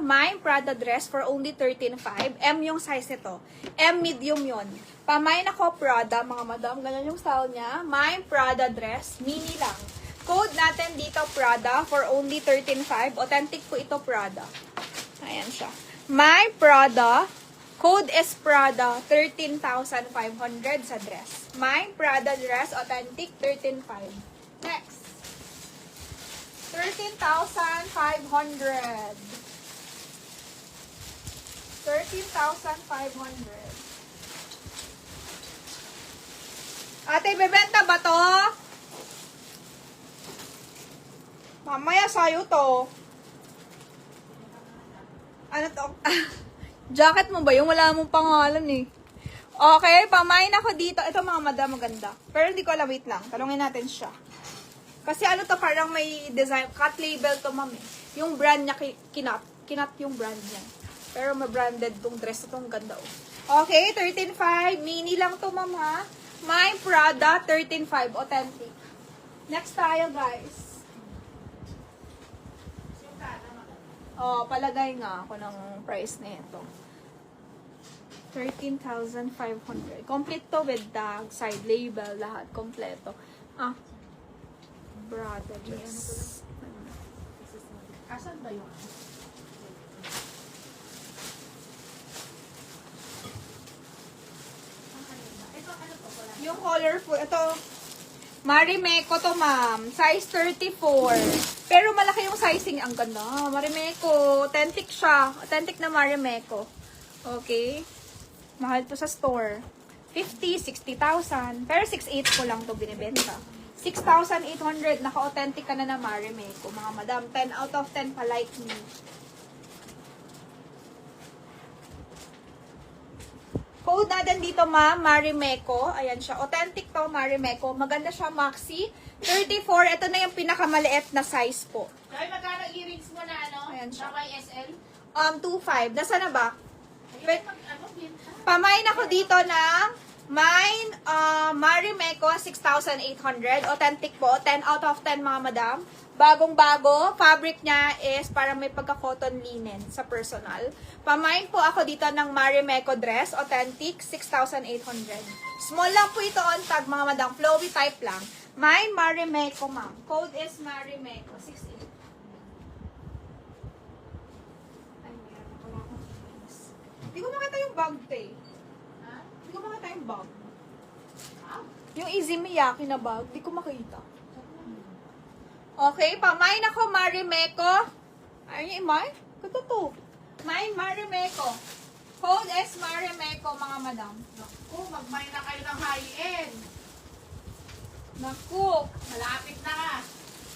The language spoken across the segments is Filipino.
Mine Prada dress for only 13.5. M yung size nito. M medium yon. Pamain ako Prada, mga madam. Ganyan yung style niya. Mine Prada dress. Mini lang. Code natin dito Prada for only 13.5. Authentic po ito Prada. Ayan siya. My Prada. Code is Prada. 13,500 sa dress. My Prada dress. Authentic. 13.5. Next. 13,500. 13,500. Ate, bebenta ba to? Mamaya sa'yo to. Ano to? Jacket mo ba yung wala mong pangalan eh? Okay, pamain ako dito. Ito mga madam, maganda. Pero hindi ko alam, wait lang. Talungin natin siya. Kasi ano to, parang may design, cut label to, mami. Yung brand niya, kinat yung brand niya. Pero ma-branded tong dress na tong ganda, oh. Okay, 13.5. Mini lang to, mama. My Prada, 13.5. Authentic. Next tayo, guys. Oh, palagay nga ako ng price na ito. 13,500. Complete to with tag, side label, lahat. Kompleto. Ah. Prada dress. Asan ba yung Yung colorful, ito, Marimekko to, ma'am. Size 34. Pero malaki yung sizing. Ang ganda. Marimekko. Authentic siya. Authentic na Marimekko. Okay. Mahal to sa store. 50, 60,000. Pero 6,800 ko lang to binibenta. 6,800. Naka-authentic ka na na Marimekko. Mga madam, 10 out of 10 pa like me. Code natin dito, ma'am, Marimekko. Ayan siya. Authentic to, Marimekko. Maganda siya, maxi. 34. Ito na yung pinakamaliit na size po. Ay, magkano earrings mo na ano? Ayan siya. Na YSL? 2.5. Nasa na ba? Ayun, ano, binta. Pamain ako dito ng mine, Marimekko, 6,800. Authentic po. 10 out of 10, mga madam. Bagong-bago. Fabric niya is parang may pagka-cotton linen sa personal. Pamain po ako dito ng Marimekko dress. Authentic, 6,800. Small lang po ito on tag, mga madam. Flowy type lang. Mine, Marimekko, ma'am. Code is Marimekko, 6,800. Ay, meron ako lang akong earrings. Hindi ko makita yung bag, te. Ha? Hindi ko makita yung bag. Ah, Yung Easy Miyake na bag, hindi ko makita. Okay, pamain ako, Marimekko. Ayun yung imay? Ganda to. Mine, Marimekko. Code is Marimekko, mga madam. naku, magmay na kayo ng high-end. Naku. Malapit na.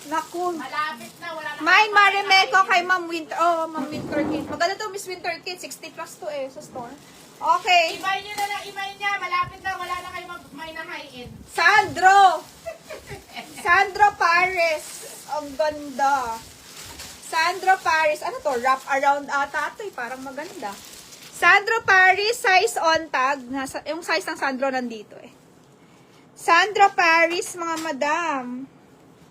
Naku. Malapit na. Wala na. Mine, Marimekko kay Ma'am Winter. Oh, Ma'am Winter Kid. Maganda to, Miss Winter Kid. 60 plus to eh, sa store. Okay. Ibay nyo na lang, ibay niya. Malapit na. Wala na kayo magmay ng high-end. Sandro. Sandro Paris. Ang ganda. Sandro Paris. Ano to? Wrap around ata ito eh. Parang maganda. Sandro Paris, size on tag. Yung size ng Sandro nandito eh. Sandro Paris, mga madam.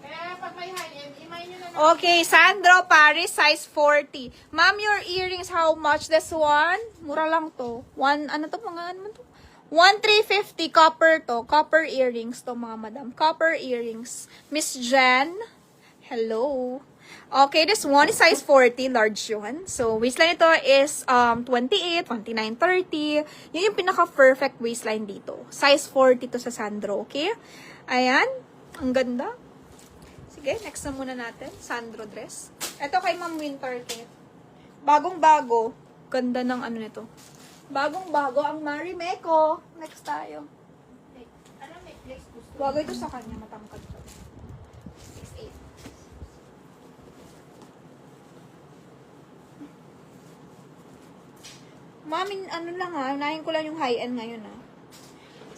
Kaya pag may high-end, ibay nyo na lang. Okay, Sandro Paris, size 40. Ma'am, your earrings, how much? This one? Mura lang to. Ano to? Mga ano to? 1,350 copper to. Copper earrings to, mga madam. Copper earrings. Miss Jen. Hello. Okay, this one is size 40, large yun. So, waistline ito is 28, 29, 30. Yun yung pinaka-perfect waistline dito. Size 40 to sa Sandro, okay? Ayan. Ang ganda. Sige, next na muna natin. Sandro dress. Ito kay Ma'am Winter Kit. Bagong-bago. Ganda ng ano nito. Bagong-bago ang Marimekko. Next tayo. Ano, Netflix gusto? Bago ito sa kanya, matangkad to. 6'8". Mami, ano lang ha, unahin ko lang yung high-end ngayon ha.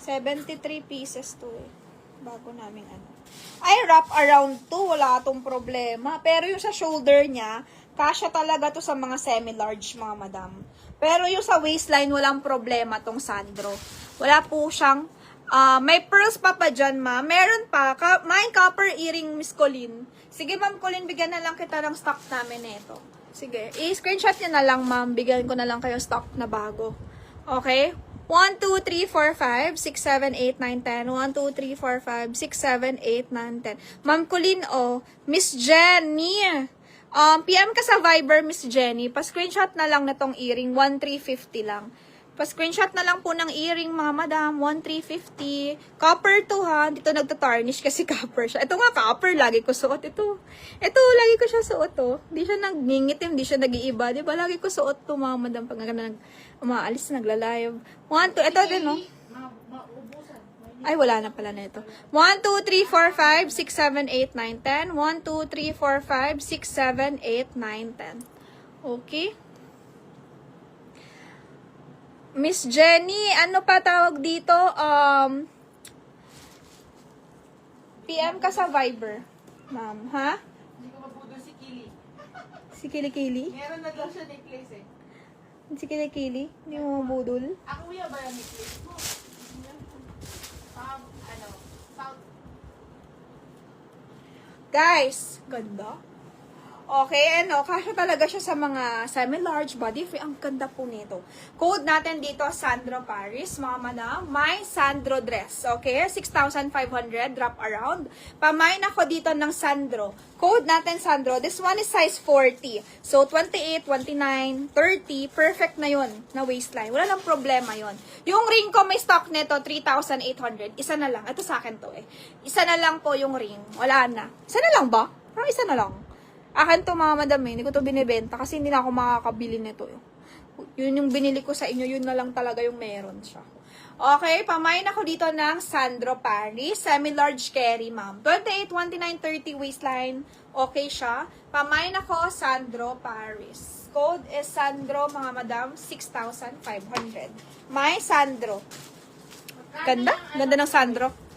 73 pieces to eh. Bago naming ano. Ay, wrap around to, wala tong problema. Pero yung sa shoulder niya, kasya talaga to sa mga semi-large, mga madam. Pero yung sa waistline, walang problema tong Sandro. Wala po siyang, may pearls pa dyan, ma. Meron pa. May copper earring, Miss Colleen. Sige, Ma'am Colleen, bigyan na lang kita ng stock namin nito. Sige, i-screenshot nyo na lang, ma'am. Bigyan ko na lang kayo stock na bago. Okay? 1, 2, 3, 4, 5, 6, 7, 8, 9, 10. 1, 2, 3, 4, 5, 6, 7, 8, 9, 10. Ma'am Colleen, oh. Miss Jenny. PM ka sa Viber, Miss Jenny. Pa-screenshot na lang na tong earring. 1,350 lang. Pa-screenshot na lang po ng earring, mga madam. 1,350. Copper to, ha. Dito nagtatarnish kasi copper siya. Ito nga, copper. Lagi ko suot ito. Ito, lagi ko siya suot, to. Hindi siya nag-ngingitim, hindi siya nag-iiba. Diba? Lagi ko suot to, mga madam. Pag umaalis, nagla-live. 1, 2, ito din, no? Maubusan. Ay, wala na pala na ito. 1, 2, 3, 4, 5, 6, 7, 8, 9, 10. 1, 2, 3, 4, 5, 6, 7, 8, 9, 10. Okay? Miss Jenny, ano pa tawag dito? PM ka sa Viber. Ma'am, ha? Hindi ko mabudol si Kili. Si Kili-Kili? Meron na daw siya necklace eh. Si Kili-Kili? Hindi mo mabudol? Ako kuya ba yung necklace mo? South. Guys, ganda. Okay, kasya talaga siya sa mga semi-large body free. Ang ganda po nito. Code natin dito, Sandro Paris, mga madam. My Sandro dress, okay? 6,500, drop around. Pamain ako dito ng Sandro. Code natin, Sandro. This one is size 40. So, 28, 29, 30. Perfect na yun, na waistline. Wala lang problema yun. Yung ring ko, may stock nito, 3,800. Isa na lang. Ito sa akin to eh. Isa na lang po yung ring. Wala na. Isa na lang ba? Parang isa na lang. Akin to mga madam eh. Hindi ko to binibenta kasi hindi na ako makakabili nito. Yun yung binili ko sa inyo. Yun na lang talaga yung meron siya. Okay, pamain ako dito ng Sandro Paris. Semi-large carry, ma'am. 28, 29, 30 waistline. Okay siya. Pamain ako Sandro Paris. Code is Sandro, mga madam. 6,500. May Sandro. Ganda? Ganda ng Sandro.